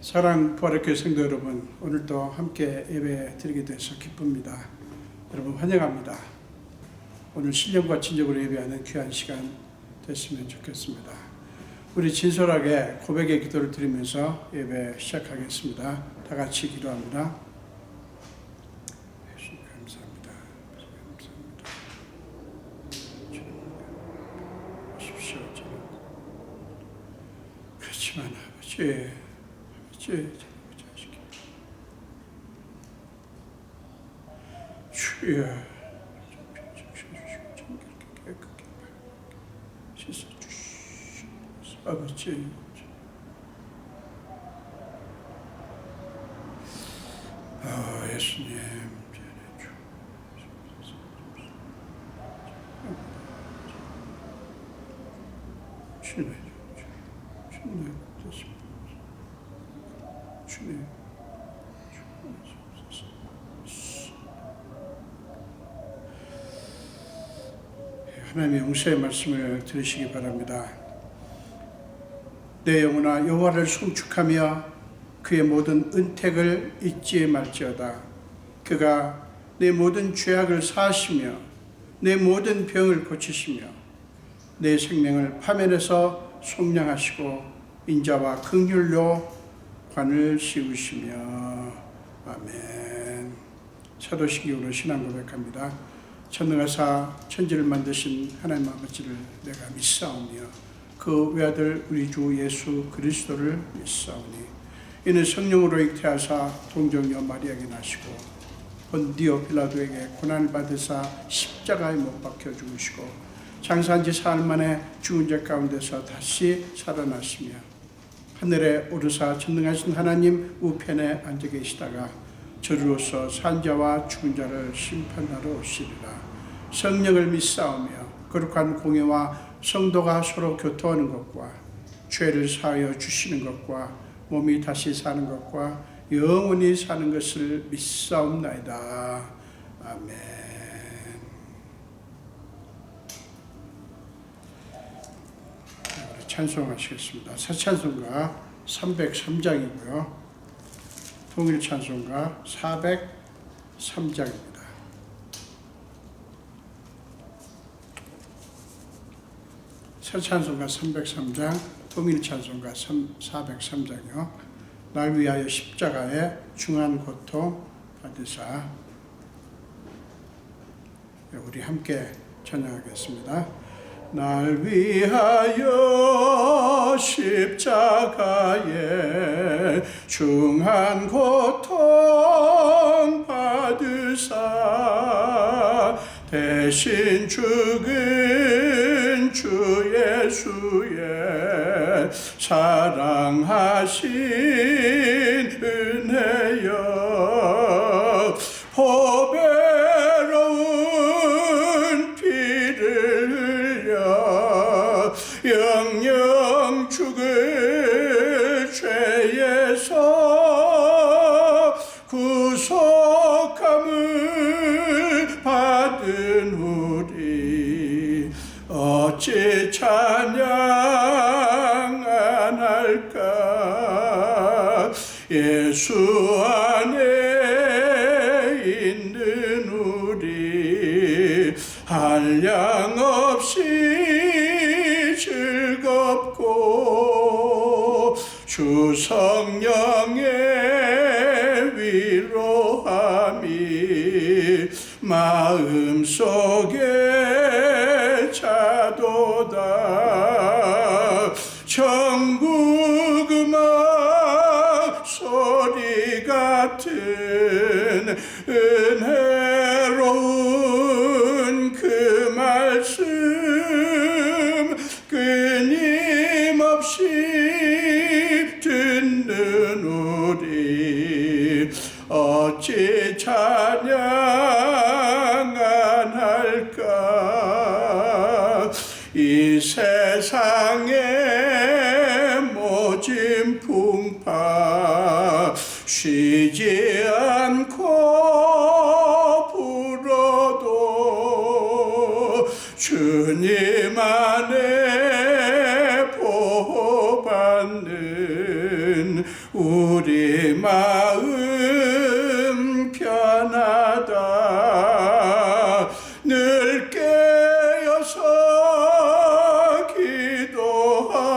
사랑 부활학교 성도 여러분, 오늘도 함께 예배 드리게 돼서 기쁩니다. 여러분 환영합니다. 오늘 신령과 진정으로 예배하는 귀한 시간 됐으면 좋겠습니다. 우리 진솔하게 고백의 기도를 드리면서 예배 시작하겠습니다. 다 같이 기도합니다. 예수님 감사합니다. 감사합니다. 오십시오. 그렇지만 아버지 주여 씻어주시옵소서. 아버지 예수님 주님 주님 하나님의 용서의 말씀을 들으시기 바랍니다. 내 영혼아 여호와를 송축하며 그의 모든 은택을 잊지 말지어다. 그가 내 모든 죄악을 사하시며 내 모든 병을 고치시며 내 생명을 파멸해서 속량하시고 인자와 긍휼로 관을 씌우시며. 아멘. 사도신경으로 신앙 고백합니다. 전능하사 천지를 만드신 하나님 아버지를 내가 믿사오며 그 외아들 우리 주 예수 그리스도를 믿사오니 이는 성령으로 잉태하사 동정녀 마리아에게 나시고 본디오 빌라도에게 고난을 받으사 십자가에 못 박혀 죽으시고 장사한 지 사흘 만에 죽은 자 가운데서 다시 살아나시며 하늘에 오르사 전능하신 하나님 우편에 앉아 계시다가 저주로서 산자와 죽은 자를 심판하러 오시리라. 성령을 믿사오며 거룩한 공예와 성도가 서로 교통하는 것과 죄를 사하여 주시는 것과 몸이 다시 사는 것과 영원히 사는 것을 믿사옵나이다. 아멘. 우리 찬송하시겠습니다. 새 찬송가 303장이고요. 통일 찬송가 403장입니다. 새 찬송가 303장, 통일 찬송가 403장이요. 날 위하여 십자가에 중한 고통 받으사. 우리 함께 찬양하겠습니다. 날 위하여 십자가에 중한 고통 받으사 대신 죽은 주 예수의 사랑하신 은혜여 보배로운 피를 흘려 영영 죽을 죄에서 구속함을 받은 우리 어찌 찬양 안 할까. 예수 안에 있는 우리 한량없이 즐겁고 주 성령의 위로함이 마음속에 차도다. 천국 음악 소리 같은 은혜로운 그 말씀 끊임없이 듣는 우리 어찌 찬양 안 할까. 이 세상의 모진 풍파 쉬지 않고 불어도 주님 안에 보호받는 주시거든 우리 마음 편하다. 늘 깨어서 기도하고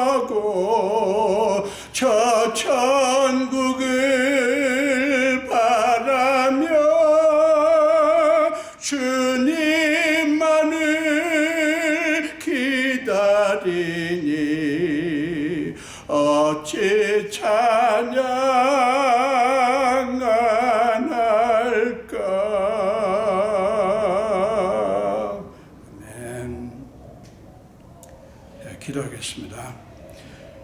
저 천국을 바라며 주님만을 기다리니 어찌 찬양 안 할까. 아멘. 기도하겠습니다.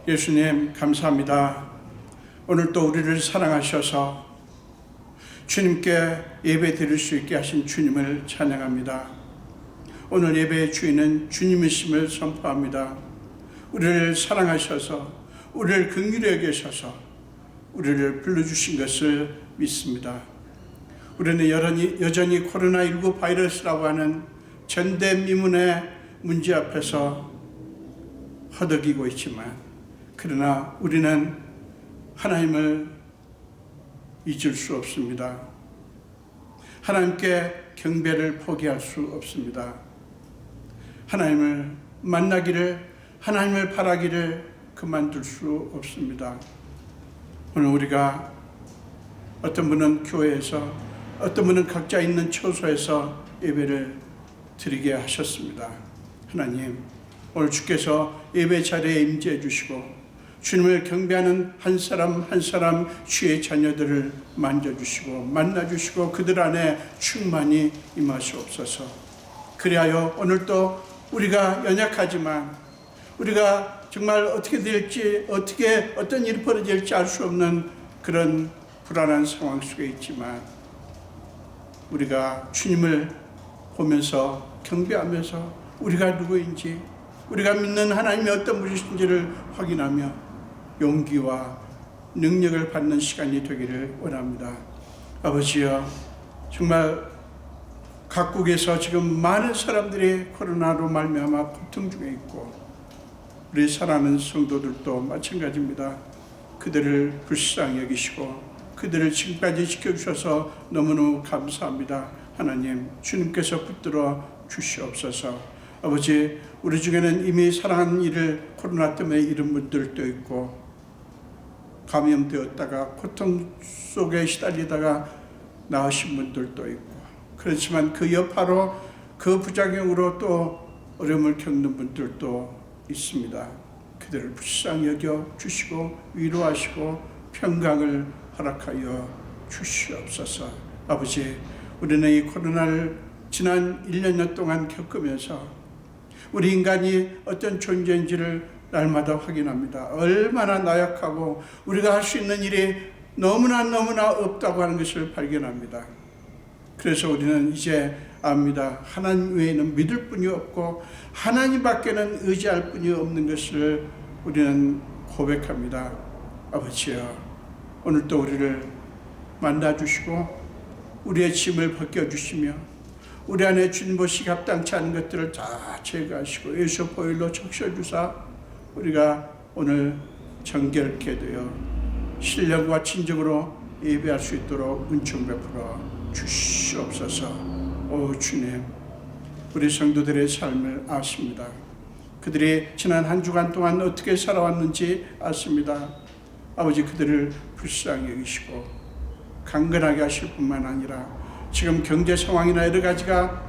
예수님 감사합니다. 오늘 또 우리를 사랑하셔서 주님께 예배 드릴 수 있게 하신 주님을 찬양합니다. 오늘 예배의 주인은 주님이심을 선포합니다. 우리를 사랑하셔서 우리를 긍휼히 여기셔서 우리를 불러주신 것을 믿습니다. 우리는 여전히 코로나19 바이러스라고 하는 전대미문의 문제 앞에서 허덕이고 있지만, 그러나 우리는 하나님을 잊을 수 없습니다. 하나님께 경배를 포기할 수 없습니다. 하나님을 만나기를, 하나님을 바라기를 그만둘 수 없습니다. 오늘 우리가 어떤 분은 교회에서, 어떤 분은 각자 있는 처소에서 예배를 드리게 하셨습니다. 하나님, 오늘 주께서 예배 자리에 임재해 주시고 주님을 경배하는 한 사람 한 사람 주의 자녀들을 만져주시고 만나주시고 그들 안에 충만히 임하시옵소서. 그리하여 오늘도 우리가 연약하지만, 우리가 정말 어떻게 될지, 어떤 일이 벌어질지 알 수 없는 그런 불안한 상황 속에 있지만, 우리가 주님을 보면서 경배하면서 우리가 누구인지, 우리가 믿는 하나님이 어떤 분이신지를 확인하며 용기와 능력을 받는 시간이 되기를 원합니다. 아버지여, 정말 각국에서 지금 많은 사람들이 코로나로 말미암아 고통 중에 있고, 우리 사랑하는 성도들도 마찬가지입니다. 그들을 불쌍히 여기시고 그들을 지금까지 지켜주셔서 너무너무 감사합니다. 하나님, 주님께서 붙들어 주시옵소서. 아버지, 우리 중에는 이미 사랑하는 이를 코로나 때문에 잃은 분들도 있고, 감염되었다가 고통 속에 시달리다가 나으신 분들도 있고, 그렇지만 그 여파로, 그 부작용으로 또 어려움을 겪는 분들도 있습니다. 그들을 불쌍히 여겨 주시고 위로하시고 평강을 허락하여 주시옵소서. 아버지, 우리는 이 코로나를 지난 1년 동안 겪으면서 우리 인간이 어떤 존재인지를 날마다 확인합니다. 얼마나 나약하고 우리가 할 수 있는 일이 너무나 없다고 하는 것을 발견합니다. 그래서 우리는 이제 압니다. 하나님 외에는 믿을 분이 없고 하나님 밖에는 의지할 분이 없는 것을 우리는 고백합니다. 아버지여, 오늘도 우리를 만나주시고 우리의 짐을 벗겨주시며 우리 안에 주님 보시기 합당치 않은 것들을 다 제거하시고 예수 보혈로 적셔주사 우리가 오늘 정결케 되어 신령과 진정으로 예배할 수 있도록 은총 베풀어 주시옵소서. 오 주님, 우리 성도들의 삶을 아십니다. 그들이 지난 한 주간 동안 어떻게 살아왔는지 아십니다. 아버지, 그들을 불쌍히 여기시고 강건하게 하실 뿐만 아니라 지금 경제 상황이나 여러 가지가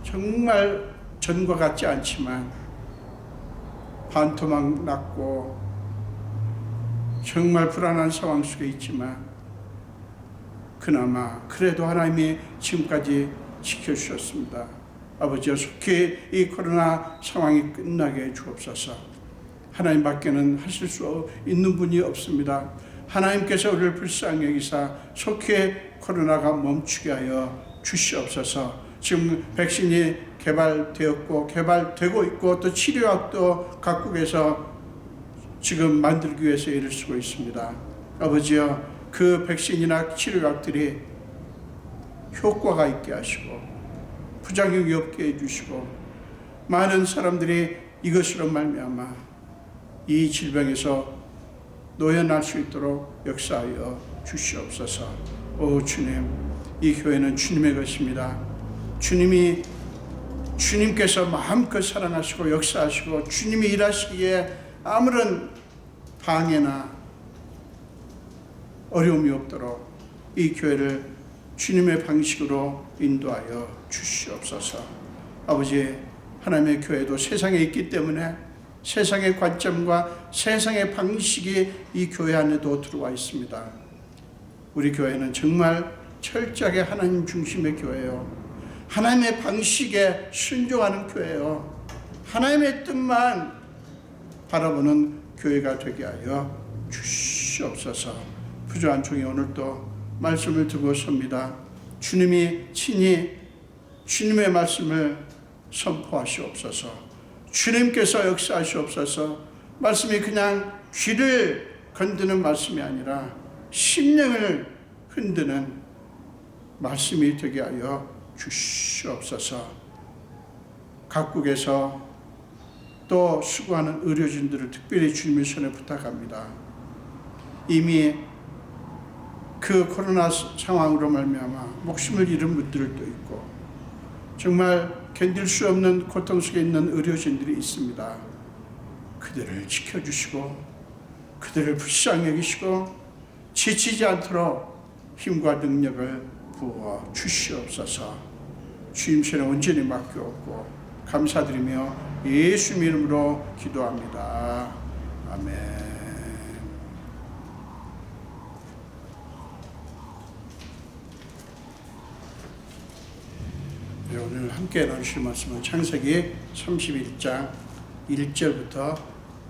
정말 전과 같지 않지만 반토막 났고 정말 불안한 상황 속에 있지만, 그나마 그래도 하나님이 지금까지 지켜주셨습니다. 아버지여, 속히 이 코로나 상황이 끝나게 해 주옵소서. 하나님 밖에는 하실 수 있는 분이 없습니다. 하나님께서 우리를 불쌍히 여기사 속히 코로나가 멈추게 하여 주시옵소서. 지금 백신이 개발되었고 개발되고 있고 또 치료약도 각국에서 지금 만들기 위해서 애를 쓰고 있습니다. 아버지여, 그 백신이나 치료약들이 효과가 있게 하시고 부작용이 없게 해주시고 많은 사람들이 이것으로 말미암아 이 질병에서 노연할 수 있도록 역사하여 주시옵소서. 오 주님, 이 교회는 주님의 것입니다. 주님께서 마음껏 사랑하시고 역사하시고 주님이 일하시기에 아무런 방해나 어려움이 없도록 이 교회를 주님의 방식으로 인도하여 주시옵소서. 아버지, 하나님의 교회도 세상에 있기 때문에 세상의 관점과 세상의 방식이 이 교회 안에도 들어와 있습니다. 우리 교회는 정말 철저하게 하나님 중심의 교회요, 하나님의 방식에 순종하는 교회요, 하나님의 뜻만 바라보는 교회가 되게 하여 주시옵소서. 부조한 종이 오늘 또 말씀을 두고 섭니다. 주님이 친히 주님의 말씀을 선포하시옵소서. 주님께서 역사하시옵소서. 말씀이 그냥 귀를 건드는 말씀이 아니라 심령을 흔드는 말씀이 되게 하여 주시옵소서. 각국에서 또 수고하는 의료진들을 특별히 주님의 손에 부탁합니다. 이미 그 코로나 상황으로 말미암아 목숨을 잃은 분들도 있고 정말 견딜 수 없는 고통 속에 있는 의료진들이 있습니다. 그들을 지켜주시고 그들을 불쌍히 여기시고 지치지 않도록 힘과 능력을 부어 주시옵소서. 주님 손에 온전히 맡겨오고 감사드리며 예수 이름으로 기도합니다. 아멘. 네, 오늘 함께 나누실 말씀은 창세기 31장 1절부터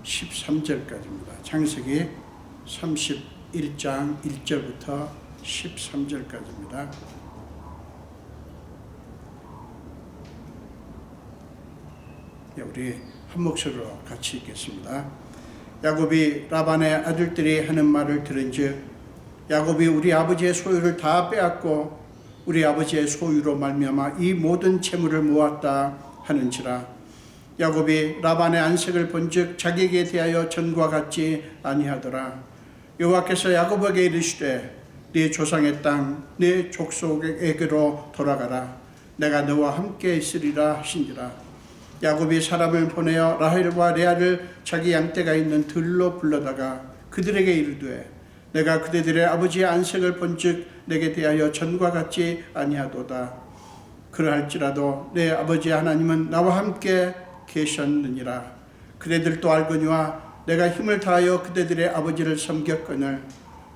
13절까지입니다. 창세기 31장 1절부터 13절까지입니다. 네, 우리 한 목소리로 같이 읽겠습니다. 야곱이 라반의 아들들이 하는 말을 들은즉 야곱이 우리 아버지의 소유를 다 빼앗고 우리 아버지의 소유로 말미암아 이 모든 재물을 모았다 하는지라. 야곱이 라반의 안색을 본즉 자기에게 대하여 전과 같지 아니하더라. 여호와께서 야곱에게 이르시되 네 조상의 땅 네 족속에게로 돌아가라. 내가 너와 함께 있으리라 하신지라. 야곱이 사람을 보내어 라헬과 레아를 자기 양떼가 있는 들로 불러다가 그들에게 이르되 내가 그대들의 아버지의 안색을 본즉 내게 대하여 전과 같지 아니하도다. 그러할지라도 내 아버지 하나님은 나와 함께 계셨느니라. 그대들도 알거니와 내가 힘을 다하여 그대들의 아버지를 섬겼거늘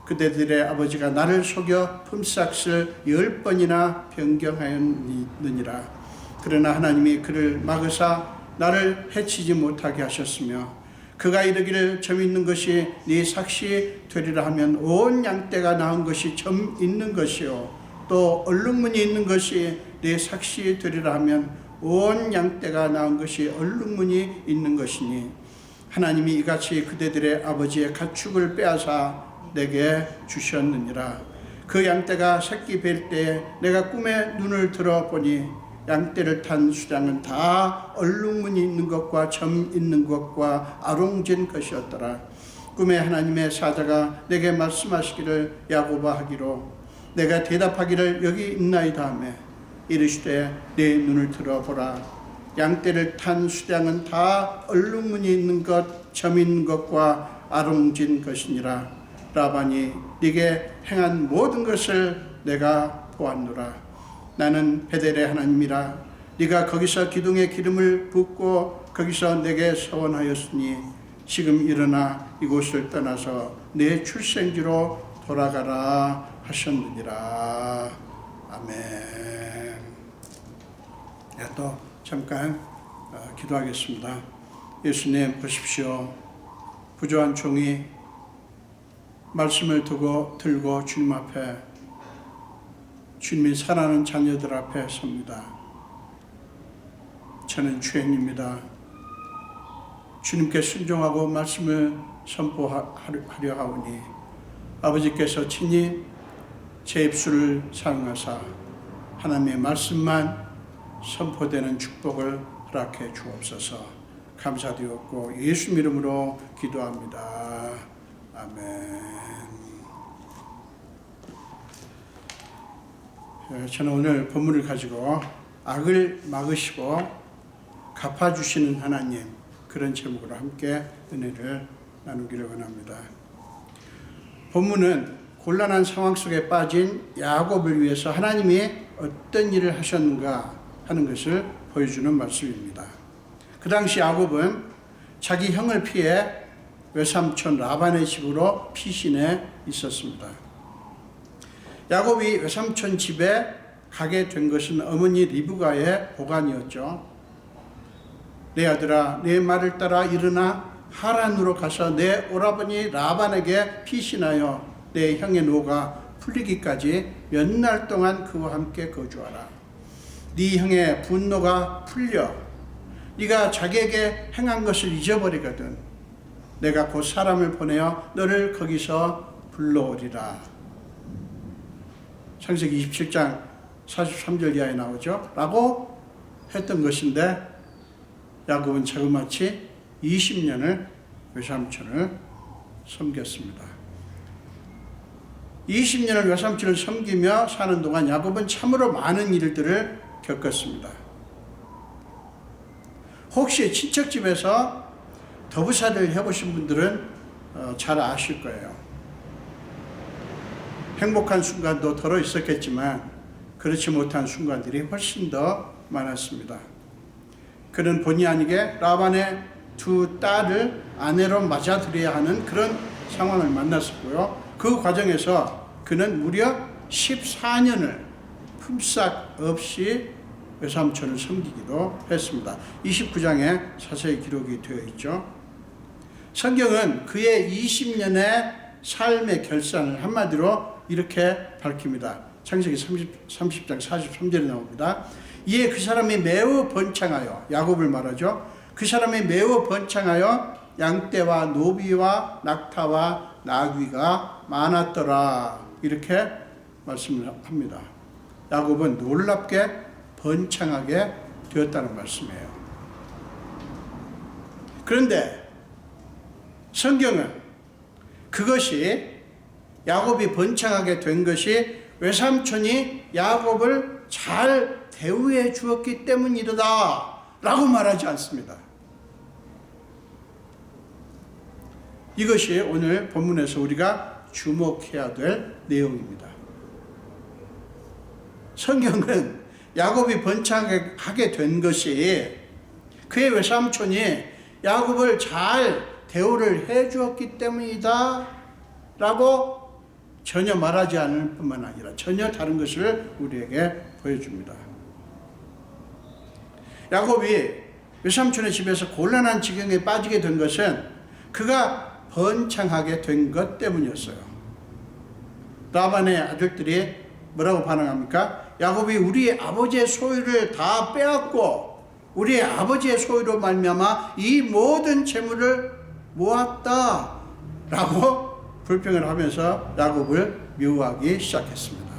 그대들의 아버지가 나를 속여 품삯을 10번이나 변경하였느니라. 그러나 하나님이 그를 막으사 나를 해치지 못하게 하셨으며 그가 이르기를 점 있는 것이 네 삭시 되리라 하면 온 양떼가 낳은 것이 점 있는 것이요 또 얼룩무늬 있는 것이 네 삭시 되리라 하면 온 양떼가 낳은 것이 얼룩무늬 있는 것이니 하나님이 이같이 그대들의 아버지의 가축을 빼앗아 내게 주셨느니라. 그 양떼가 새끼 뵐 때에 내가 꿈에 눈을 들어보니 양떼를 탄 수량은 다 얼룩무늬 있는 것과 점 있는 것과 아롱진 것이었더라. 꿈에 하나님의 사자가 내게 말씀하시기를 야곱아 하기로 내가 대답하기를 여기 있나이다 하매 이르시되 내 눈을 들어보라. 양떼를 탄 수량은 다 얼룩무늬 있는 것, 점 있는 것과 아롱진 것이니라. 라반이 네게 행한 모든 것을 내가 보았노라. 나는 베델의 하나님이라. 네가 거기서 기둥에 기름을 붓고 거기서 내게 서원하였으니 지금 일어나 이곳을 떠나서 내 출생지로 돌아가라 하셨느니라. 아멘. 네, 또 잠깐 기도하겠습니다. 예수님 보십시오. 부조한 종이 말씀을 들고 주님 앞에 주님이 사랑하는 자녀들 앞에 섭니다. 저는 죄인입니다. 주님께 순종하고 말씀을 선포하려 하오니 아버지께서 친히 제 입술을 사용하사 하나님의 말씀만 선포되는 축복을 허락해 주옵소서. 감사드렸고 예수 이름으로 기도합니다. 아멘. 저는 오늘 본문을 가지고 악을 막으시고 갚아주시는 하나님, 그런 제목으로 함께 은혜를 나누기를 원합니다. 본문은 곤란한 상황 속에 빠진 야곱을 위해서 하나님이 어떤 일을 하셨는가 하는 것을 보여주는 말씀입니다. 그 당시 야곱은 자기 형을 피해 외삼촌 라반의 집으로 피신해 있었습니다. 야곱이 외삼촌 집에 가게 된 것은 어머니 리브가의 보관이었죠. 내 아들아, 내 말을 따라 일어나 하란으로 가서 내 오라버니 라반에게 피신하여 내 형의 노가 풀리기까지 몇 날 동안 그와 함께 거주하라. 네 형의 분노가 풀려 네가 자기에게 행한 것을 잊어버리거든 내가 곧 사람을 보내어 너를 거기서 불러오리라. 창세기 27장 43절 이하에 나오죠. 라고 했던 것인데 야곱은 자그마치 20년을 외삼촌을 섬겼습니다. 20년을 외삼촌을 섬기며 사는 동안 야곱은 참으로 많은 일들을 겪었습니다. 혹시 친척집에서 더부살이를 해보신 분들은 잘 아실 거예요. 행복한 순간도 덜어 있었겠지만 그렇지 못한 순간들이 훨씬 더 많았습니다. 그는 본의 아니게 라반의 두 딸을 아내로 맞아들여야 하는 그런 상황을 만났었고요. 그 과정에서 그는 무려 14년을 품삯 없이 외삼촌을 섬기기도 했습니다. 29장에 자세히 기록이 되어 있죠. 성경은 그의 20년의 삶의 결산을 한마디로 이렇게 밝힙니다. 창세기 30장 43절에 나옵니다. 이에 그 사람이 매우 번창하여, 야곱을 말하죠. 그 사람이 매우 번창하여 양떼와 노비와 낙타와 나귀가 많았더라. 이렇게 말씀을 합니다. 야곱은 놀랍게 번창하게 되었다는 말씀이에요. 그런데 성경은 그것이 야곱이 번창하게 된 것이 외삼촌이 야곱을 잘 대우해 주었기 때문이다 라고 말하지 않습니다. 이것이 오늘 본문에서 우리가 주목해야 될 내용입니다. 성경은 야곱이 번창하게 된 것이 그의 외삼촌이 야곱을 잘 대우를 해 주었기 때문이다 라고 전혀 말하지 않을 뿐만 아니라 전혀 다른 것을 우리에게 보여줍니다. 야곱이 외삼촌의 집에서 곤란한 지경에 빠지게 된 것은 그가 번창하게 된 것 때문이었어요. 라반의 아들들이 뭐라고 반응합니까? 야곱이 우리 아버지의 소유를 다 빼앗고 우리의 아버지의 소유로 말미암아 이 모든 재물을 모았다 라고 불평을 하면서 야곱을 미워하기 시작했습니다.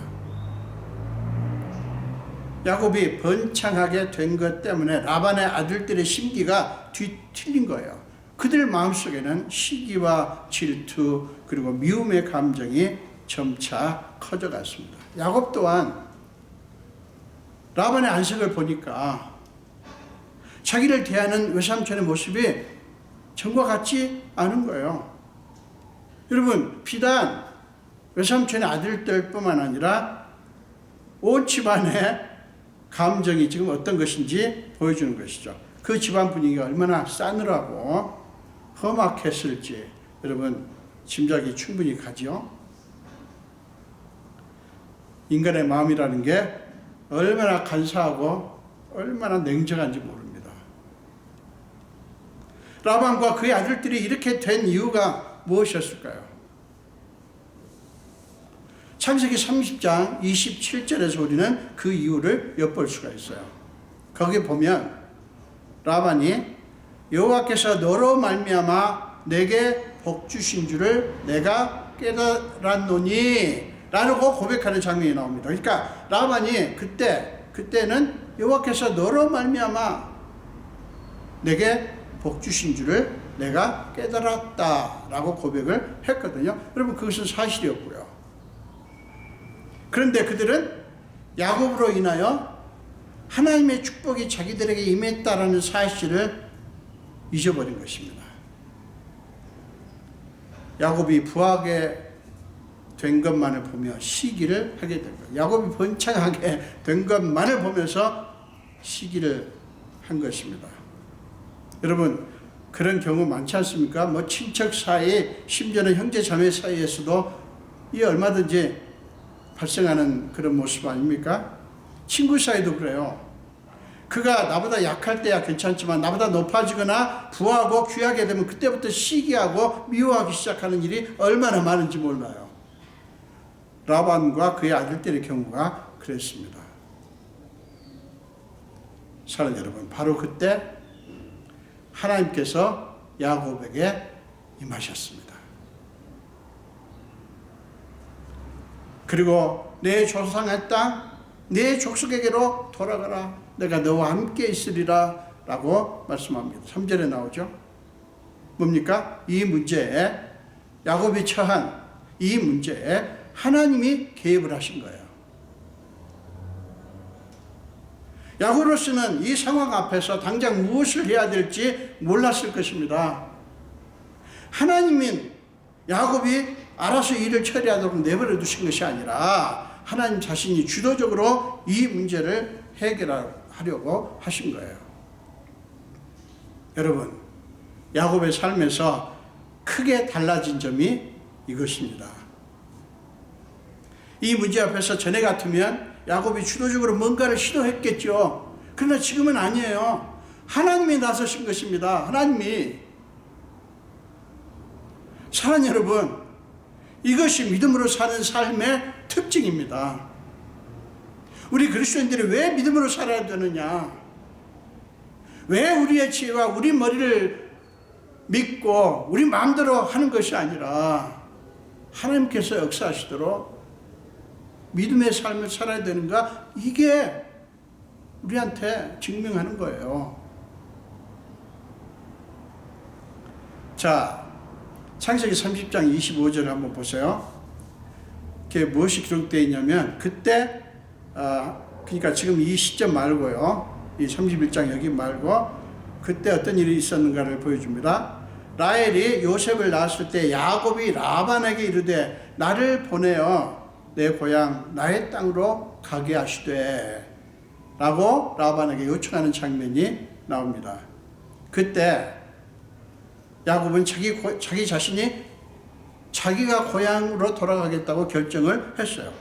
야곱이 번창하게 된 것 때문에 라반의 아들들의 심기가 뒤틀린 거예요. 그들 마음속에는 시기와 질투 그리고 미움의 감정이 점차 커져갔습니다. 야곱 또한 라반의 안색을 보니까 자기를 대하는 외삼촌의 모습이 전과 같지 않은 거예요. 여러분, 비단 외삼촌의 아들들 뿐만 아니라 온 집안의 감정이 지금 어떤 것인지 보여주는 것이죠. 그 집안 분위기가 얼마나 싸늘하고 험악했을지 여러분 짐작이 충분히 가죠. 인간의 마음이라는 게 얼마나 간사하고 얼마나 냉정한지 모릅니다. 라반과 그의 아들들이 이렇게 된 이유가 무엇이었을까요? 창세기 30장 27절에서 우리는 그 이유를 엿볼 수가 있어요. 거기 보면 라반이 여호와께서 너로 말미암아 내게 복 주신 줄을 내가 깨달았노니 라고 고백하는 장면이 나옵니다. 그러니까 라반이 그때는 여호와께서 너로 말미암아 내게 복 주신 줄을 내가 깨달았다라고 고백을 했거든요. 여러분, 그것은 사실이었고요. 그런데 그들은 야곱으로 인하여 하나님의 축복이 자기들에게 임했다라는 사실을 잊어버린 것입니다. 야곱이 부하게 된 것만을 보며 시기를 하게 된 거예요. 야곱이 번창하게 된 것만을 보면서 시기를 한 것입니다. 여러분, 그런 경우 많지 않습니까? 뭐 친척 사이, 심지어는 형제 자매 사이에서도 이 얼마든지 발생하는 그런 모습 아닙니까? 친구 사이도 그래요. 그가 나보다 약할 때야 괜찮지만 나보다 높아지거나 부하고 귀하게 되면 그때부터 시기하고 미워하기 시작하는 일이 얼마나 많은지 몰라요. 라반과 그의 아들들의 경우가 그랬습니다. 사랑하는 여러분, 바로 그때 하나님께서 야곱에게 임하셨습니다. 그리고 내 조상의 땅, 내 족속에게로 돌아가라. 내가 너와 함께 있으리라 라고 말씀합니다. 3절에 나오죠. 뭡니까? 이 문제에, 야곱이 처한 이 문제에 하나님이 개입을 하신 거예요. 야곱으로서는 이 상황 앞에서 당장 무엇을 해야 될지 몰랐을 것입니다. 하나님은 야곱이 알아서 일을 처리하도록 내버려 두신 것이 아니라 하나님 자신이 주도적으로 이 문제를 해결하려고 하신 거예요. 여러분, 야곱의 삶에서 크게 달라진 점이 이것입니다. 이 문제 앞에서 전에 같으면 야곱이 주도적으로 뭔가를 시도했겠죠. 그러나 지금은 아니에요. 하나님이 나서신 것입니다. 하나님이. 사랑하는 여러분, 이것이 믿음으로 사는 삶의 특징입니다. 우리 그리스도인들이 왜 믿음으로 살아야 되느냐? 왜 우리의 지혜와 우리 머리를 믿고 우리 마음대로 하는 것이 아니라 하나님께서 역사하시도록 믿음의 삶을 살아야 되는가? 이게 우리한테 증명하는 거예요. 자, 창세기 30장 25절을 한번 보세요. 그게 무엇이 기록되어 있냐면, 그때, 그러니까 지금 이 시점 말고요, 이 31장 여기 말고, 그때 어떤 일이 있었는가를 보여줍니다. 라헬이 요셉을 낳았을 때 야곱이 라반에게 이르되 나를 보내어 내 고향 나의 땅으로 가게 하시되 라고 라반에게 요청하는 장면이 나옵니다. 그때 야곱은 자기 자신이 자기가 고향으로 돌아가겠다고 결정을 했어요.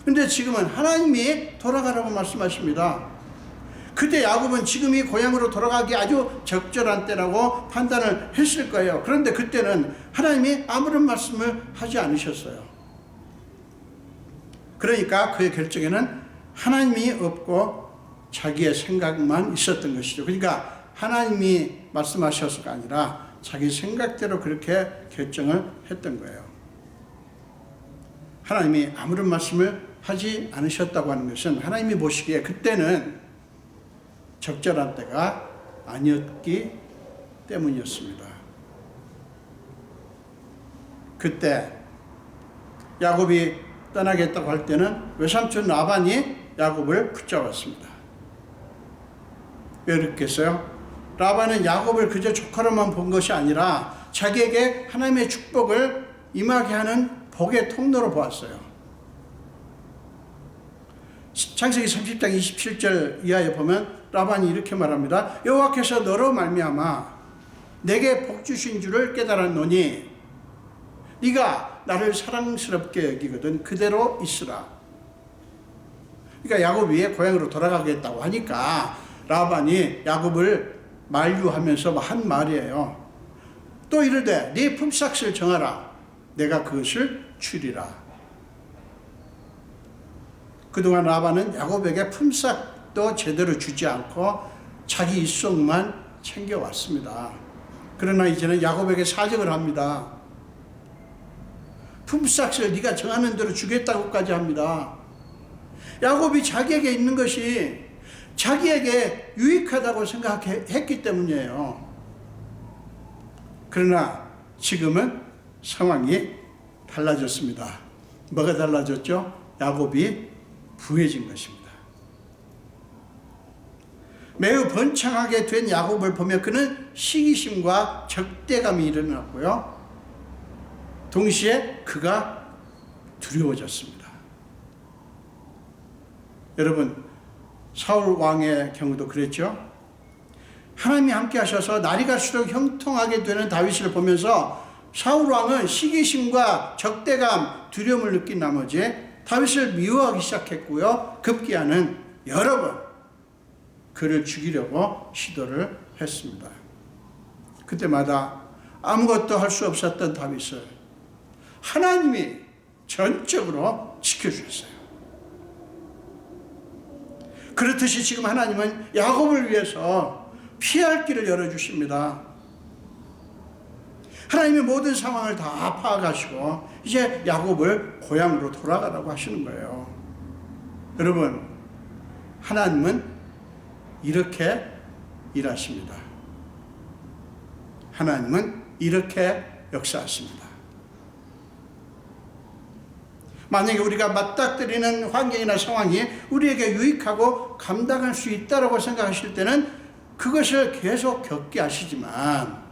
근데 지금은 하나님이 돌아가라고 말씀하십니다. 그때 야곱은 지금이 고향으로 돌아가기 아주 적절한 때라고 판단을 했을 거예요. 그런데 그때는 하나님이 아무런 말씀을 하지 않으셨어요. 그러니까 그의 결정에는 하나님이 없고 자기의 생각만 있었던 것이죠. 그러니까 하나님이 말씀하셔서가 아니라 자기 생각대로 그렇게 결정을 했던 거예요. 하나님이 아무런 말씀을 하지 않으셨다고 하는 것은 하나님이 보시기에 그때는 적절한 때가 아니었기 때문이었습니다. 그때 야곱이 떠나겠다고 할 때는 외삼촌 라반이 야곱을 붙잡았습니다. 왜 그랬겠어요? 라반은 야곱을 그저 조카로만 본 것이 아니라 자기에게 하나님의 축복을 임하게 하는 복의 통로로 보았어요. 창세기 30장 27절 이하에 보면 라반이 이렇게 말합니다. 여호와께서 너로 말미암아 내게 복 주신 줄을 깨달았노니 네가 나를 사랑스럽게 여기거든 그대로 있으라. 그러니까 야곱이 고향으로 돌아가겠다고 하니까 라반이 야곱을 만류하면서 한 말이에요. 또 이르되 네 품삯을 정하라. 내가 그것을 주리라. 그동안 라반은 야곱에게 품삯도 제대로 주지 않고 자기 일속만 챙겨왔습니다. 그러나 이제는 야곱에게 사정을 합니다. 품삯을 네가 정하는 대로 주겠다고까지 합니다. 야곱이 자기에게 있는 것이 자기에게 유익하다고 생각했기 때문이에요. 그러나 지금은 상황이 달라졌습니다. 뭐가 달라졌죠? 야곱이 부해진 것입니다. 매우 번창하게 된 야곱을 보며 그는 시기심과 적대감이 일어났고요. 동시에 그가 두려워졌습니다. 여러분, 사울 왕의 경우도 그랬죠. 하나님이 함께 하셔서 날이 갈수록 형통하게 되는 다윗을 보면서 사울 왕은 시기심과 적대감, 두려움을 느낀 나머지 다윗을 미워하기 시작했고요. 급기야는 여러 번 그를 죽이려고 시도를 했습니다. 그때마다 아무것도 할 수 없었던 다윗을 하나님이 전적으로 지켜주셨어요. 그렇듯이 지금 하나님은 야곱을 위해서 피할 길을 열어주십니다. 하나님의 모든 상황을 다 파악하시고 이제 야곱을 고향으로 돌아가라고 하시는 거예요. 여러분, 하나님은 이렇게 일하십니다. 하나님은 이렇게 역사하십니다. 만약에 우리가 맞닥뜨리는 환경이나 상황이 우리에게 유익하고 감당할 수 있다고 생각하실 때는 그것을 계속 겪게 하시지만,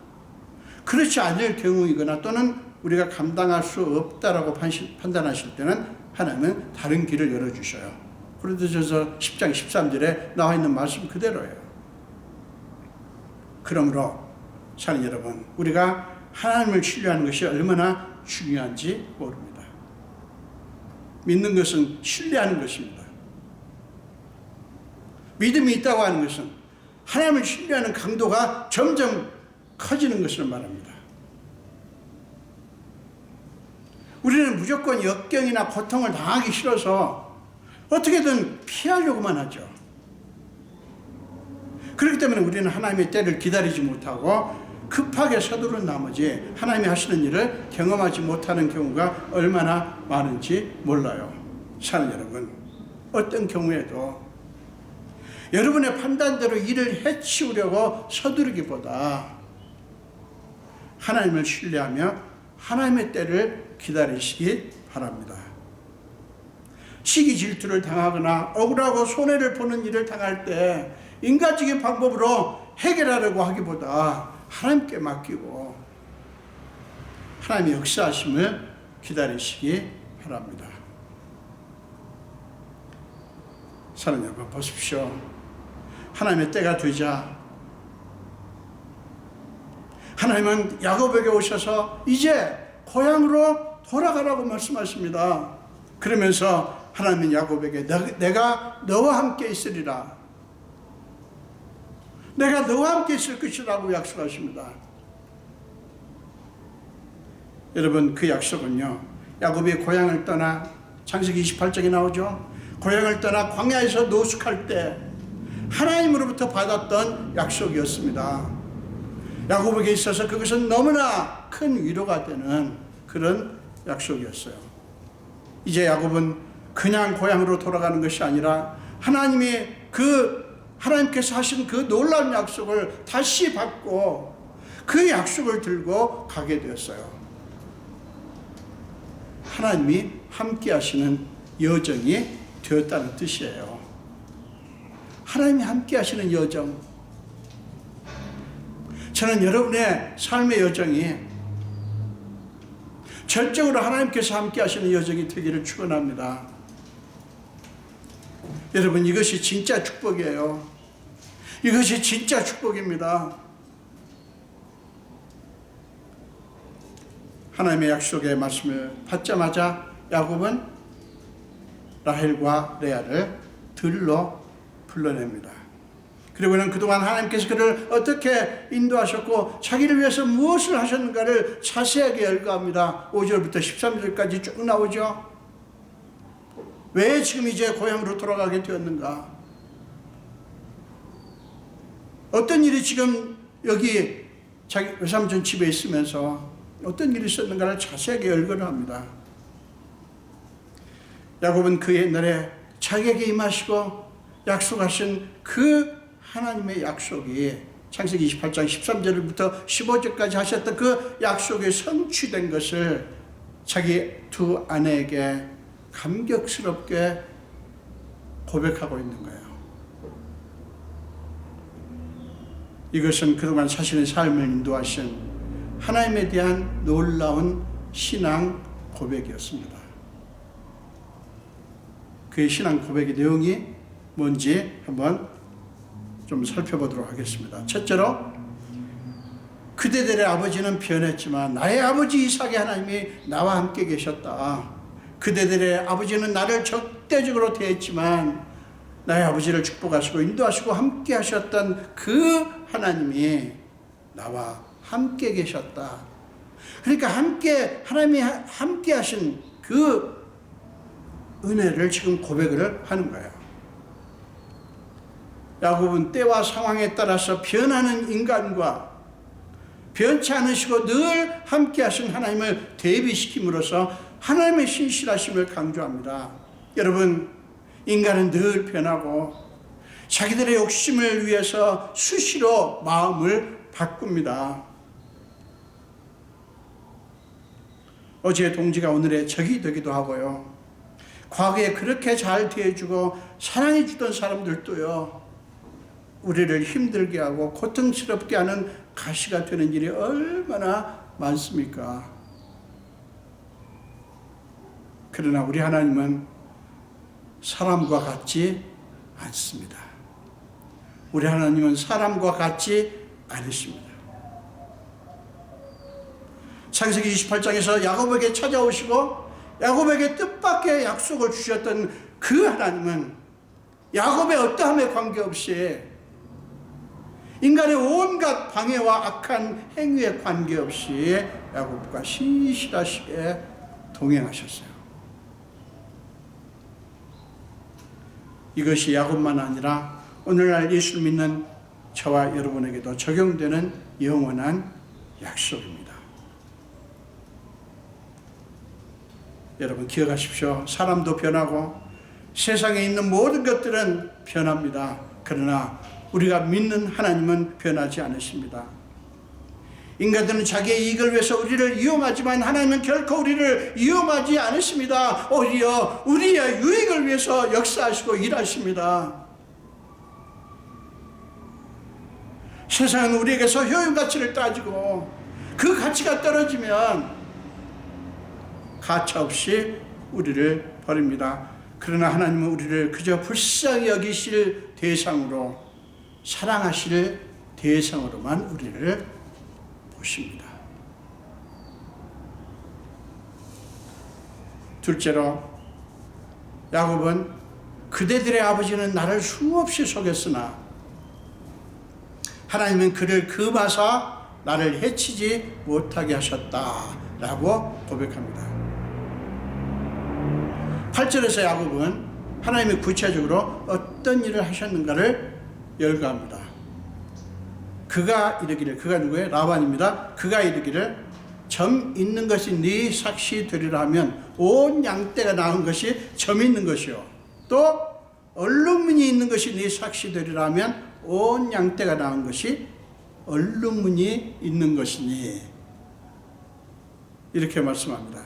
그렇지 않을 경우이거나 또는 우리가 감당할 수 없다라고 판단하실 때는 하나님은 다른 길을 열어주셔요. 고린도전서 10장 13절에 나와 있는 말씀 그대로예요. 그러므로 사는 여러분, 우리가 하나님을 신뢰하는 것이 얼마나 중요한지 모릅니다. 믿는 것은 신뢰하는 것입니다. 믿음이 있다고 하는 것은 하나님을 신뢰하는 강도가 점점 커지는 것을 말합니다. 우리는 무조건 역경이나 고통을 당하기 싫어서 어떻게든 피하려고만 하죠. 그렇기 때문에 우리는 하나님의 때를 기다리지 못하고 급하게 서두른 나머지 하나님이 하시는 일을 경험하지 못하는 경우가 얼마나 많은지 몰라요. 사는 여러분, 어떤 경우에도 여러분의 판단대로 일을 해치우려고 서두르기보다 하나님을 신뢰하며 하나님의 때를 기다리시기 바랍니다. 시기 질투를 당하거나 억울하고 손해를 보는 일을 당할 때 인간적인 방법으로 해결하려고 하기보다 하나님께 맡기고 하나님의 역사하심을 기다리시기 바랍니다. 사랑하는 여러분, 보십시오. 하나님의 때가 되자 하나님은 야곱에게 오셔서 이제 고향으로 돌아가라고 말씀하십니다. 그러면서 하나님은 야곱에게 내가 너와 함께 있으리라, 내가 너와 함께 있을 것이라고 약속하십니다. 여러분, 그 약속은요, 야곱이 고향을 떠나, 창세기 28장에 나오죠. 고향을 떠나 광야에서 노숙할 때 하나님으로부터 받았던 약속이었습니다. 야곱에게 있어서 그것은 너무나 큰 위로가 되는 그런 약속이었어요. 이제 야곱은 그냥 고향으로 돌아가는 것이 아니라 하나님께서 하신 그 놀라운 약속을 다시 받고 그 약속을 들고 가게 되었어요. 하나님이 함께 하시는 여정이 되었다는 뜻이에요. 하나님이 함께 하시는 여정. 저는 여러분의 삶의 여정이 전적으로 하나님께서 함께 하시는 여정이 되기를 축원합니다. 여러분, 이것이 진짜 축복이에요. 이것이 진짜 축복입니다. 하나님의 약속의 말씀을 받자마자 야곱은 라헬과 레아를 들로 불러냅니다. 그리고는 그동안 하나님께서 그를 어떻게 인도하셨고 자기를 위해서 무엇을 하셨는가를 자세하게 열거합니다. 5절부터 13절까지 쭉 나오죠. 왜 지금 이제 고향으로 돌아가게 되었는가? 어떤 일이 지금 여기 자기 외삼촌 집에 있으면서 어떤 일이 있었는가를 자세하게 열거를 합니다. 야곱은 그 옛날에 자기에게 임하시고 약속하신 그 하나님의 약속이 창세기 28장 13절부터 15절까지 하셨던 그 약속이 성취된 것을 자기 두 아내에게 감격스럽게 고백하고 있는 거예요. 이것은 그동안 자신의 삶을 인도하신 하나님에 대한 놀라운 신앙 고백이었습니다. 그의 신앙 고백의 내용이 뭔지 한번 좀 살펴보도록 하겠습니다. 첫째로, 그대들의 아버지는 변했지만 나의 아버지 이삭의 하나님이 나와 함께 계셨다. 그대들의 아버지는 나를 적대적으로 대했지만 나의 아버지를 축복하시고 인도하시고 함께 하셨던 그 하나님이 나와 함께 계셨다. 그러니까 하나님이 함께 하신 그 은혜를 지금 고백을 하는 거예요. 야곱은 때와 상황에 따라서 변하는 인간과 변치 않으시고 늘 함께 하신 하나님을 대비시킴으로써 하나님의 신실하심을 강조합니다. 여러분, 인간은 늘 변하고 자기들의 욕심을 위해서 수시로 마음을 바꿉니다. 어제의 동지가 오늘의 적이 되기도 하고요. 과거에 그렇게 잘 대해주고 사랑해주던 사람들도요, 우리를 힘들게 하고 고통스럽게 하는 가시가 되는 일이 얼마나 많습니까? 그러나 우리 하나님은 사람과 같지 않습니다. 우리 하나님은 사람과 같지 않으십니다. 창세기 28장에서 야곱에게 찾아오시고 야곱에게 뜻밖의 약속을 주셨던 그 하나님은 야곱의 어떠함에 관계없이, 인간의 온갖 방해와 악한 행위에 관계없이 야곱과 신실하시게 동행하셨어요. 이것이 야곱만 아니라 오늘날 예수를 믿는 저와 여러분에게도 적용되는 영원한 약속입니다. 여러분 기억하십시오. 사람도 변하고 세상에 있는 모든 것들은 변합니다. 그러나 우리가 믿는 하나님은 변하지 않으십니다. 인간들은 자기의 이익을 위해서 우리를 이용하지만 하나님은 결코 우리를 이용하지 않으십니다. 오히려 우리의 유익을 위해서 역사하시고 일하십니다. 세상은 우리에게서 효용 가치를 따지고 그 가치가 떨어지면 가차없이 우리를 버립니다. 그러나 하나님은 우리를 그저 불쌍히 여기실 대상으로, 사랑하실 대상으로만 우리를 보십니다. 둘째로, 야곱은 그대들의 아버지는 나를 수없이 속였으나 하나님은 그를 금하사 나를 해치지 못하게 하셨다라고 고백합니다. 8절에서 야곱은 하나님이 구체적으로 어떤 일을 하셨는가를 열거합니다. 그가 이르기를, 그가 누구예요? 라반입니다. 그가 이르기를 점 있는 것이 네 삭시 되리라 하면 온 양떼가 낳은 것이 점 있는 것이요, 또 얼룩무늬 있는 것이 네 삭시 되리라 하면 온 양떼가 낳은 것이 얼룩무늬 있는 것이니, 이렇게 말씀합니다.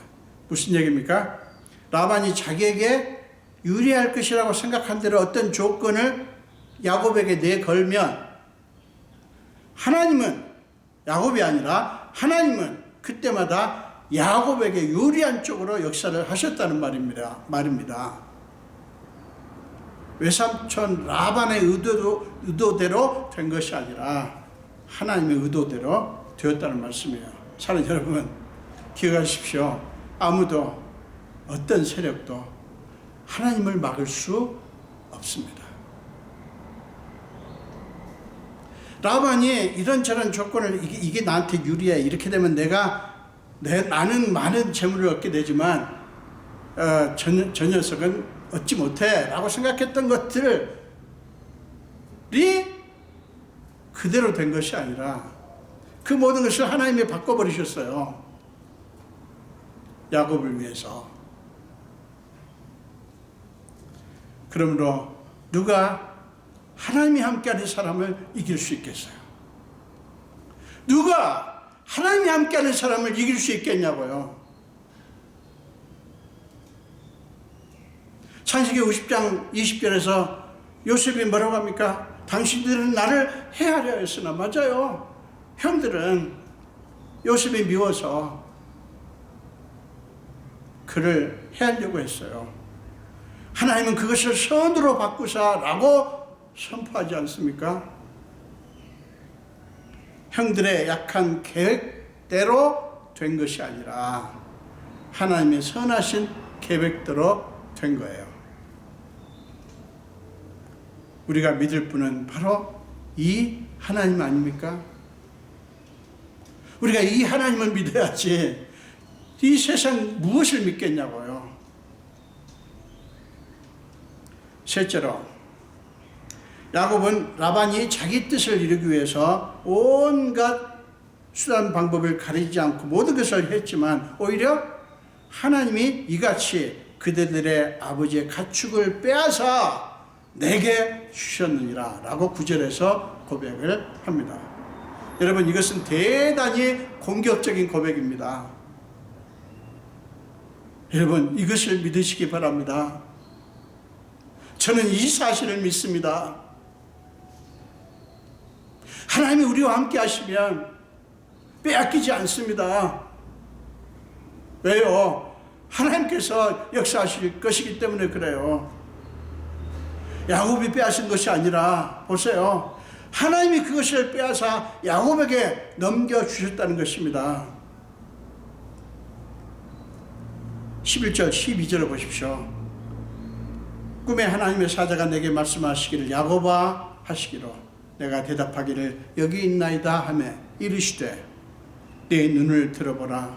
무슨 얘기입니까? 라반이 자기에게 유리할 것이라고 생각한 대로 어떤 조건을 야곱에게 내걸면 하나님은, 야곱이 아니라 하나님은 그때마다 야곱에게 유리한 쪽으로 역사를 하셨다는 말입니다. 외삼촌 라반의 의도대로 된 것이 아니라 하나님의 의도대로 되었다는 말씀이에요. 사랑하는 여러분, 기억하십시오. 아무도, 어떤 세력도 하나님을 막을 수 없습니다. 라반이 이런저런 조건을, 이게 나한테 유리해, 이렇게 되면 나는 많은 재물을 얻게 되지만 저 녀석은 얻지 못해 라고 생각했던 것들이 그대로 된 것이 아니라 그 모든 것을 하나님이 바꿔버리셨어요. 야곱을 위해서. 그러므로 누가 하나님이 함께하는 사람을 이길 수 있겠어요? 누가 하나님이 함께하는 사람을 이길 수 있겠냐고요. 창세기 50장 20절에서 요셉이 뭐라고 합니까? 당신들은 나를 해하려 했으나, 맞아요. 형들은 요셉이 미워서 그를 해하려고 했어요. 하나님은 그것을 선으로 바꾸사라고 선포하지 않습니까? 형들의 약한 계획대로 된 것이 아니라 하나님의 선하신 계획대로 된 거예요. 우리가 믿을 분은 바로 이 하나님 아닙니까? 우리가 이 하나님을 믿어야지 이 세상 무엇을 믿겠냐고요. 셋째로, 야곱은 라반이 자기 뜻을 이루기 위해서 온갖 수단 방법을 가리지 않고 모든 것을 했지만 오히려 하나님이 이같이 그대들의 아버지의 가축을 빼앗아 내게 주셨느니라 라고 9절에서 고백을 합니다. 여러분, 이것은 대단히 공격적인 고백입니다. 여러분, 이것을 믿으시기 바랍니다. 저는 이 사실을 믿습니다. 하나님이 우리와 함께 하시면 빼앗기지 않습니다. 왜요? 하나님께서 역사하실 것이기 때문에 그래요. 야곱이 빼앗은 것이 아니라 보세요. 하나님이 그것을 빼앗아 야곱에게 넘겨주셨다는 것입니다. 11절 12절을 보십시오. 꿈에 하나님의 사자가 내게 말씀하시기를 야곱아 하시기로 내가 대답하기를 여기 있나이다 하매 이르시되 내 눈을 들어보라.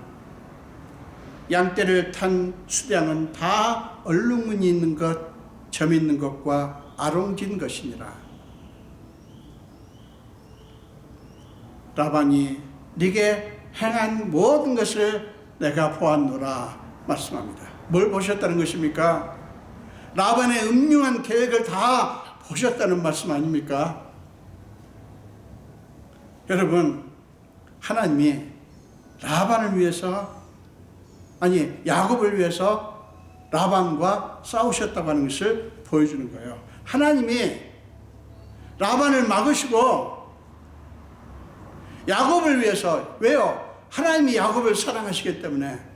양떼를 탄 수량은 다 얼룩무늬 있는 것, 점 있는 것과 아롱진 것이니라. 라반이 네게 행한 모든 것을 내가 보았노라 말씀합니다. 뭘 보셨다는 것입니까? 라반의 음흉한 계획을 다 보셨다는 말씀 아닙니까? 여러분, 하나님이 라반을 위해서, 아니 야곱을 위해서 라반과 싸우셨다고 하는 것을 보여주는 거예요. 하나님이 라반을 막으시고 야곱을 위해서, 왜요? 하나님이 야곱을 사랑하시기 때문에.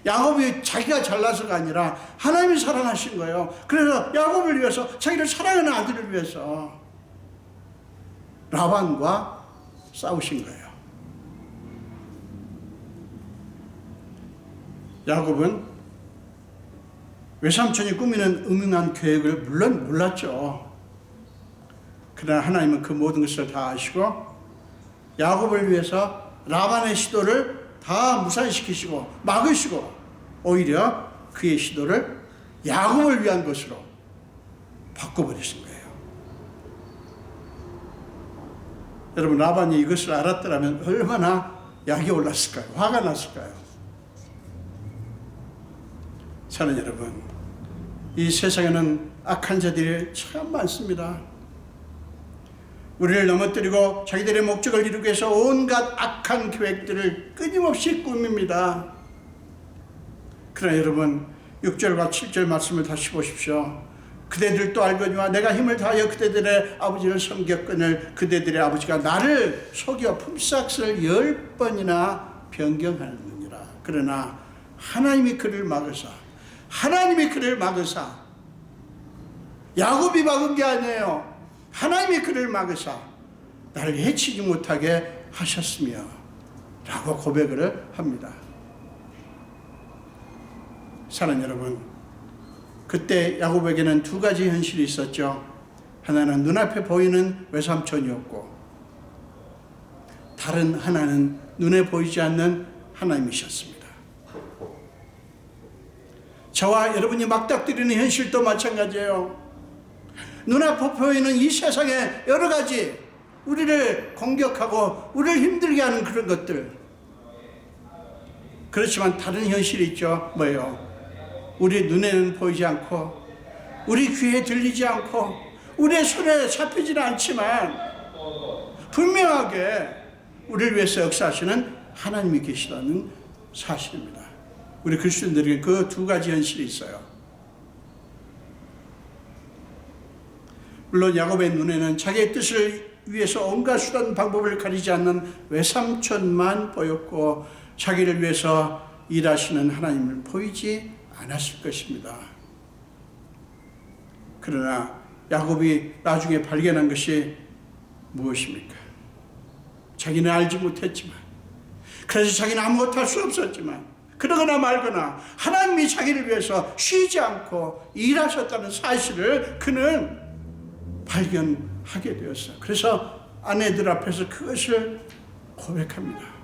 야곱이 자기가 잘나서가 아니라 하나님이 사랑하신 거예요. 그래서 야곱을 위해서, 자기를 사랑하는 아들을 위해서 라반과 싸우신 거예요. 야곱은 외삼촌이 꾸미는 음흉한 계획을 물론 몰랐죠. 그러나 하나님은 그 모든 것을 다 아시고 야곱을 위해서 라반의 시도를 다 무산시키시고 막으시고 오히려 그의 시도를 야곱을 위한 것으로 바꿔버리신 거예요. 여러분, 라반이 이것을 알았더라면 얼마나 약이 올랐을까요? 화가 났을까요? 사는 여러분, 이 세상에는 악한 자들이 참 많습니다. 우리를 넘어뜨리고 자기들의 목적을 이루기 위해서 온갖 악한 계획들을 끊임없이 꾸밉니다. 그러나 여러분, 6절과 7절 말씀을 다시 보십시오. 그대들도 알거니와 내가 힘을 다하여 그대들의 아버지를 섬겼거늘 그대들의 아버지가 나를 속여 품삯을 10번이나 변경하느니라. 그러나 하나님이 그를 막으사, 하나님이 그를 막으사, 야곱이 막은 게 아니에요. 하나님이 그를 막으사 나를 해치지 못하게 하셨으며 라고 고백을 합니다. 사랑하는 여러분, 그때 야곱에게는 두 가지 현실이 있었죠. 하나는 눈앞에 보이는 외삼촌이었고 다른 하나는 눈에 보이지 않는 하나님이셨습니다. 저와 여러분이 맞닥뜨리는 현실도 마찬가지예요. 눈앞에 보이는 이 세상의 여러 가지 우리를 공격하고 우리를 힘들게 하는 그런 것들. 그렇지만 다른 현실이 있죠. 뭐예요? 우리 눈에는 보이지 않고 우리 귀에 들리지 않고 우리의 손에 잡히지는 않지만 분명하게 우리를 위해서 역사하시는 하나님이 계시다는 사실입니다. 우리 그리스도인들에게 그 두 가지 현실이 있어요. 물론 야곱의 눈에는 자기의 뜻을 위해서 온갖 수단 방법을 가리지 않는 외삼촌만 보였고 자기를 위해서 일하시는 하나님을 보이지 않았을 것입니다. 그러나 야곱이 나중에 발견한 것이 무엇입니까? 자기는 알지 못했지만, 그래서 자기는 아무것도 할 수 없었지만, 그러거나 말거나 하나님이 자기를 위해서 쉬지 않고 일하셨다는 사실을 그는 발견하게 되었어요. 그래서 아내들 앞에서 그것을 고백합니다.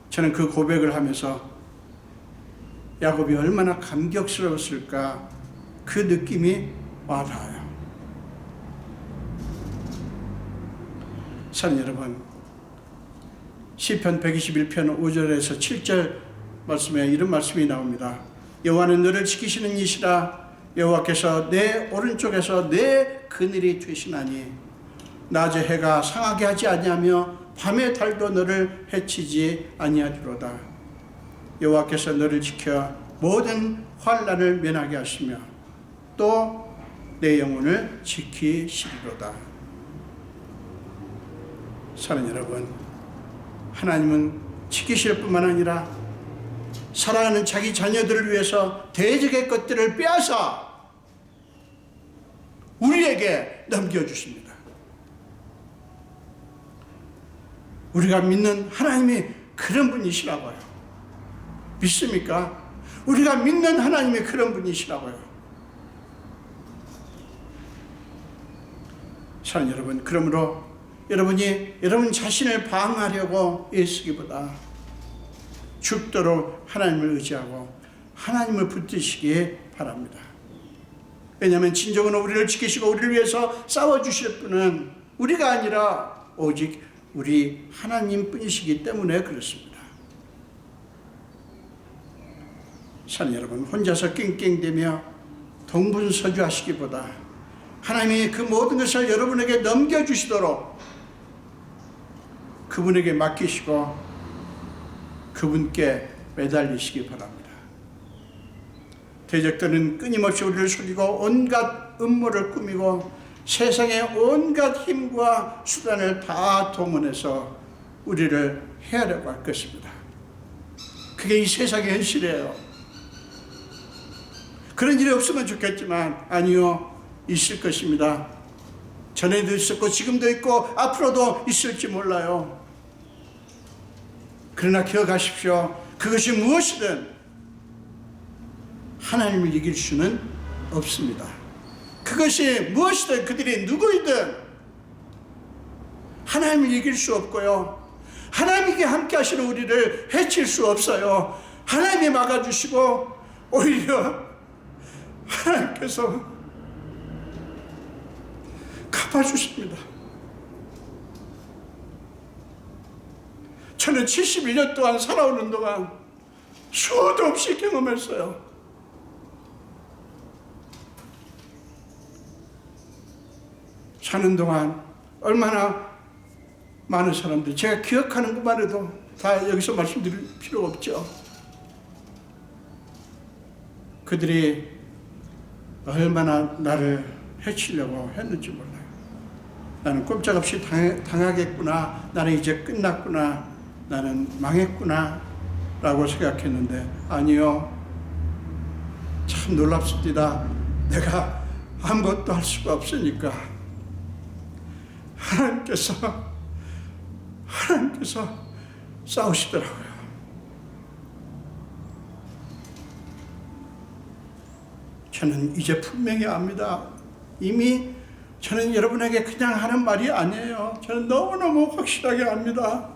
저는 그 고백을 하면서 야곱이 얼마나 감격스러웠을까 그 느낌이 와닿아요. 사랑하는 여러분, 시편 121편 5절에서 7절 말씀에 이런 말씀이 나옵니다. 여호와는 너를 지키시는 이시라. 여호와께서 내 오른쪽에서 내 그늘이 되시나니 낮에 해가 상하게 하지 아니하며 밤의 달도 너를 해치지 아니하리로다. 여호와께서 너를 지켜 모든 환난을 면하게 하시며 또 내 영혼을 지키시리로다. 사랑하는 여러분, 하나님은 지키실 뿐만 아니라 사랑하는 자기 자녀들을 위해서 대적의 것들을 빼앗아 우리에게 넘겨주십니다. 우리가 믿는 하나님이 그런 분이시라고요. 믿습니까? 우리가 믿는 하나님이 그런 분이시라고요. 사랑하는 여러분, 그러므로 여러분이 여러분 자신을 방어하려고 애쓰기보다 죽도록 하나님을 의지하고 하나님을 붙드시기 바랍니다. 왜냐하면 진정으로 우리를 지키시고 우리를 위해서 싸워주실 분은 우리가 아니라 오직 우리 하나님 뿐이시기 때문에 그렇습니다. 사랑하는 여러분, 혼자서 낑낑대며 동분서주하시기보다 하나님이 그 모든 것을 여러분에게 넘겨주시도록 그분에게 맡기시고 그분께 매달리시기 바랍니다. 대적들은 끊임없이 우리를 속이고 온갖 음모를 꾸미고 세상의 온갖 힘과 수단을 다 동원해서 우리를 해하려고 할 것입니다. 그게 이 세상의 현실이에요. 그런 일이 없으면 좋겠지만 아니요, 있을 것입니다. 전에도 있었고 지금도 있고 앞으로도 있을지 몰라요. 그러나 기억하십시오. 그것이 무엇이든 하나님을 이길 수는 없습니다. 그것이 무엇이든 그들이 누구이든 하나님을 이길 수 없고요. 하나님께 함께 하시는 우리를 해칠 수 없어요. 하나님이 막아주시고 오히려 하나님께서 갚아주십니다. 저는 71년 동안 살아오는 동안 수도 없이 경험했어요. 사는 동안 얼마나 많은 사람들, 제가 기억하는 것만 해도 다 여기서 말씀드릴 필요가 없죠. 그들이 얼마나 나를 해치려고 했는지 몰라요. 나는 꼼짝없이 당하겠구나, 나는 이제 끝났구나, 나는 망했구나 라고 생각했는데 아니요, 참 놀랍습니다. 내가 아무것도 할 수가 없으니까 하나님께서 싸우시더라고요. 저는 이제 분명히 압니다. 이미 저는 여러분에게 그냥 하는 말이 아니에요. 저는 너무너무 확실하게 압니다.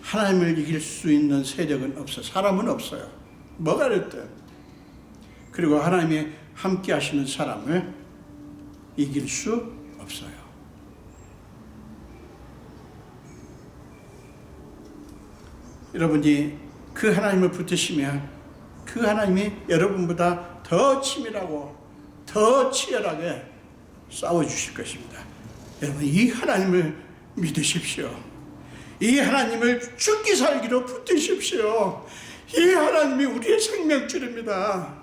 하나님을 이길 수 있는 세력은 없어요. 사람은 없어요. 뭐가 됐든. 그리고 하나님이 함께 하시는 사람을 이길 수 없어요. 여러분이 그 하나님을 붙드시면 그 하나님이 여러분보다 더 치밀하고 더 치열하게 싸워주실 것입니다. 여러분, 이 하나님을 믿으십시오. 이 하나님을 죽기 살기로 붙드십시오. 이 하나님이 우리의 생명줄입니다.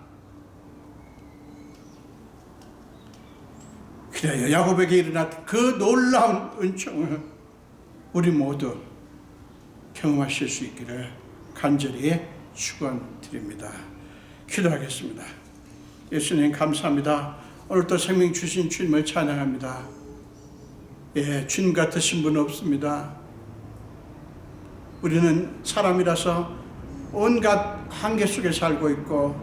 그래야 야곱에게 일어났던 그 놀라운 은총을 우리 모두 경험하실 수 있기를 간절히 축원드립니다. 기도하겠습니다. 예수님 감사합니다. 오늘도 생명 주신 주님을 찬양합니다. 예, 주님 같으신 분 없습니다. 우리는 사람이라서 온갖 한계 속에 살고 있고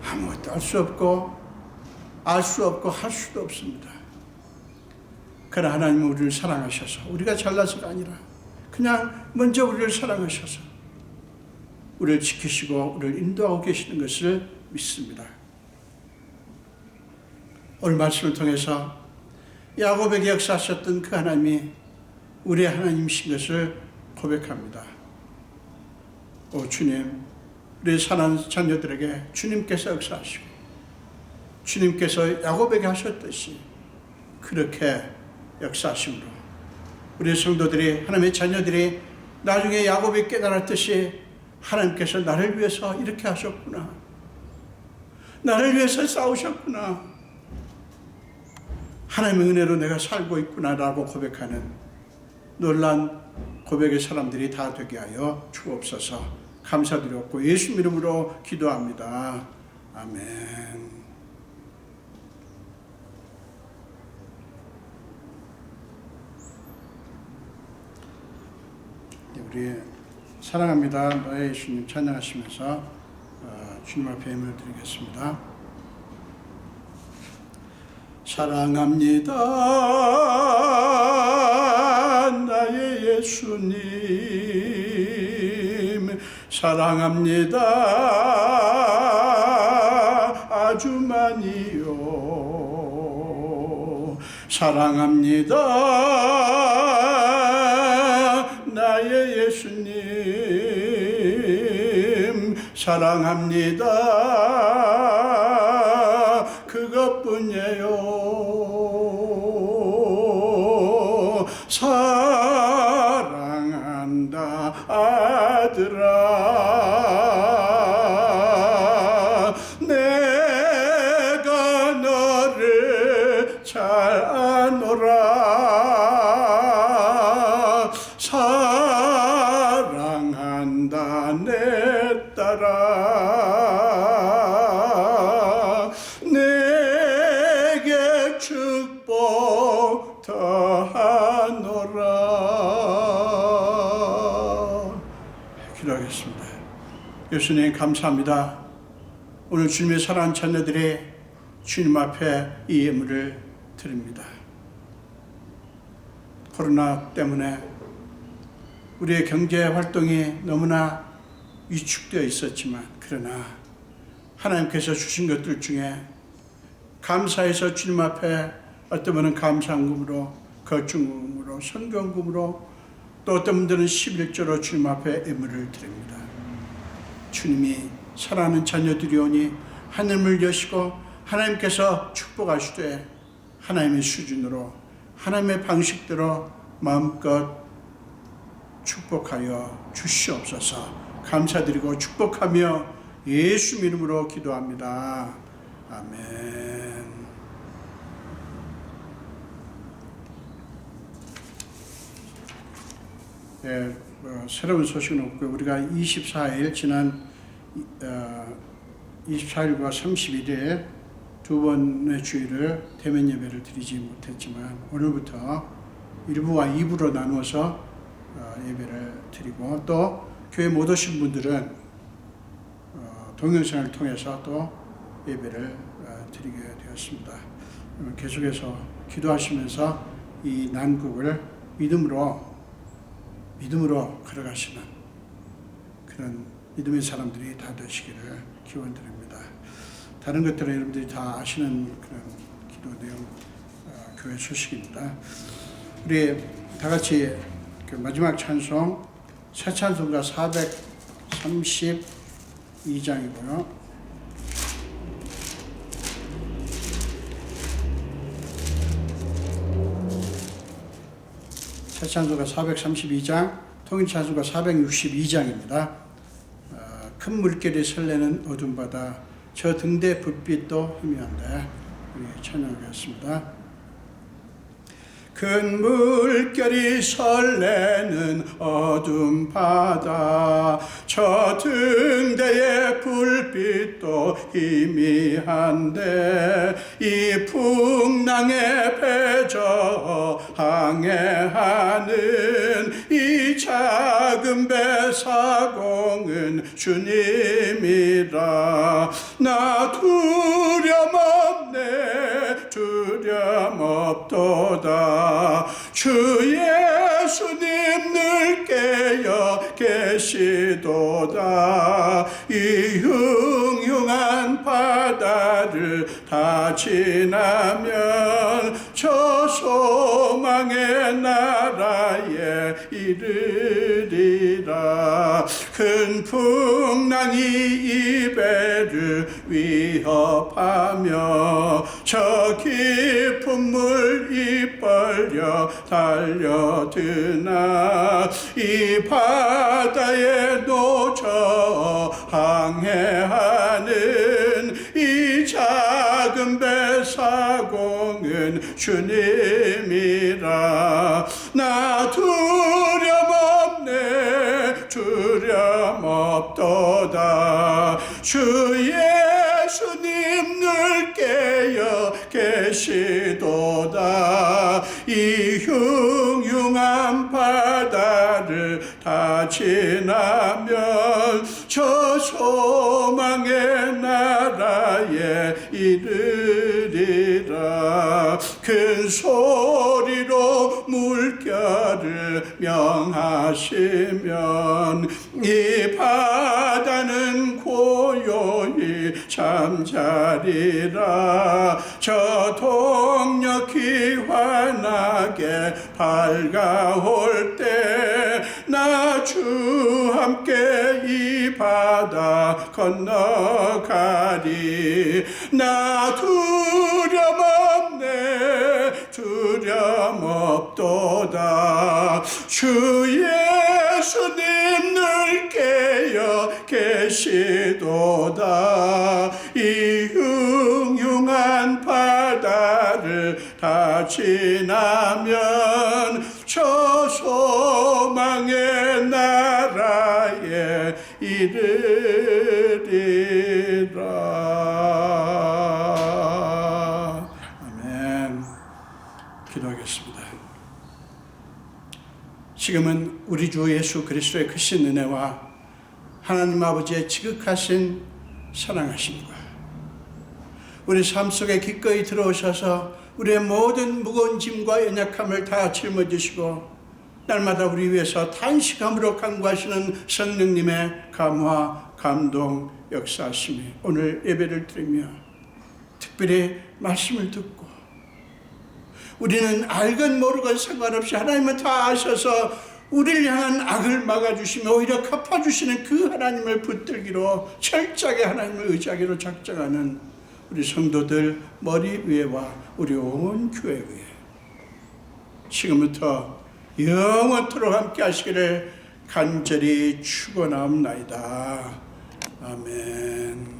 아무것도 할 수 없고 알 수 없고 할 수도 없습니다. 그러나 하나님은 우리를 사랑하셔서, 우리가 잘나서가 아니라 그냥 먼저 우리를 사랑하셔서 우리를 지키시고 우리를 인도하고 계시는 것을 믿습니다. 오늘 말씀을 통해서 야곱에게 역사하셨던 그 하나님이 우리의 하나님이신 것을 고백합니다. 오 주님, 우리 사랑하는 자녀들에게 주님께서 역사하시고 주님께서 야곱에게 하셨듯이 그렇게 역사하심으로 우리 성도들이, 하나님의 자녀들이 나중에 야곱이 깨달았듯이 하나님께서 나를 위해서 이렇게 하셨구나, 나를 위해서 싸우셨구나, 하나님의 은혜로 내가 살고 있구나 라고 고백하는 놀란 고백의 사람들이 다 되게 하여 주옵소서. 감사드렸고 예수 이름으로 기도합니다. 아멘. 우리 사랑합니다 너의 예수님 찬양하시면서 주님 앞에 예물을 드리겠습니다. 사랑합니다 나의 예수님, 사랑합니다 아주 많이요, 사랑합니다 나의 예수님, 사랑합니다 그것뿐이에요. 사랑한다 아들아, 내가 너를 잘 아노라. 사랑한다 내 딸아, 내게 축복 더하노라. 기도하겠습니다. 예수님 감사합니다. 오늘 주님의 사랑하는 자녀들이 주님 앞에 이 예물을 드립니다. 코로나 때문에 우리의 경제 활동이 너무나 위축되어 있었지만, 그러나 하나님께서 주신 것들 중에 감사해서 주님 앞에 어떤 분은 감사금으로, 거중금으로, 성경금으로, 또 어떤 분들은 11조로 주님 앞에 예물을 드립니다. 주님이 사랑하는 자녀들이오니 하늘을 여시고 하나님께서 축복하시되 하나님의 수준으로, 하나님의 방식대로 마음껏 축복하여 주시옵소서. 감사드리고 축복하며 예수 이름으로 기도합니다. 아멘. 네, 새로운 소식은 없고요. 우리가 24일 지난 24일과 31일 두 번의 주일을 대면 예배를 드리지 못했지만, 오늘부터 1부와 2부로 나누어서 예배를 드리고, 또 교회 못 오신 분들은 동영상을 통해서 또 예배를 드리게 되었습니다. 계속해서 기도하시면서 이 난국을 믿음으로 걸어가시는 그런 믿음의 사람들이 다 되시기를 기원드립니다. 다른 것들은 여러분들이 다 아시는 그런 기도 내용, 교회 소식입니다. 우리 다 같이 그 마지막 찬송, 새 찬송가 432장이고요. 새 찬송가 432장, 통일 찬송가 462장입니다. 큰 물결이 설레는 어둠 바다, 저 등대 불빛도 희미한데, 우리 찬양하겠습니다. 큰 물결이 설레는 어둠 바다, 저 등대의 불빛도 희미한데, 이 풍랑에 배저 항해하는 이 작은 배 사공은 주님이라. 나 두려움 없네, 두려움 없도다. 주 예수님 늘 깨어 계시도다. 이 흉흉한 바다를 다 지나면 저 소망의 나라에 이르리라. 큰 풍랑이 이 배를 위협하며 저 깊은 물이 벌려 달려드나 이 바다에 놓쳐 항해하는 이 작은 배 사공은 주님이라. 나 두려움 없네, 두려움 없도다. 주 예수님 늘 깨어 계시도다. 이 흉흉한 바다를 다 지나면 저 소망의 나라에 이르리라. 큰 소리로 물결을 명하시면 이 바다는 고요히 잠자리라. 저 동력이 환하게 밝아올 때 나 주 함께 이 바다 건너가리. 나 두려움 없네, 두려움 없도다. 주 예수님 늘 깨어 계시도다. 이 흉흉한 바다를 다 지나면 저 소망의 나라에 이르리라. 아멘. 기도하겠습니다. 지금은 우리 주 예수 그리스도의 크신 은혜와 하나님 아버지의 지극하신 사랑하심과 우리 삶 속에 기꺼이 들어오셔서 우리의 모든 무거운 짐과 연약함을 다 짊어지시고 날마다 우리 위해서 탄식함으로 간구하시는 성령님의 감화, 감동, 역사하심이 오늘 예배를 드리며 특별히 말씀을 듣고 우리는 알건 모르건 상관없이 하나님은 다 아셔서 우리를 향한 악을 막아주시며 오히려 갚아주시는 그 하나님을 붙들기로 철저하게 하나님을 의지하기로 작정하는 우리 성도들 머리 위에와 우리 온 교회 위에 지금부터 영원토록 함께 하시기를 간절히 축원하옵나이다. 아멘.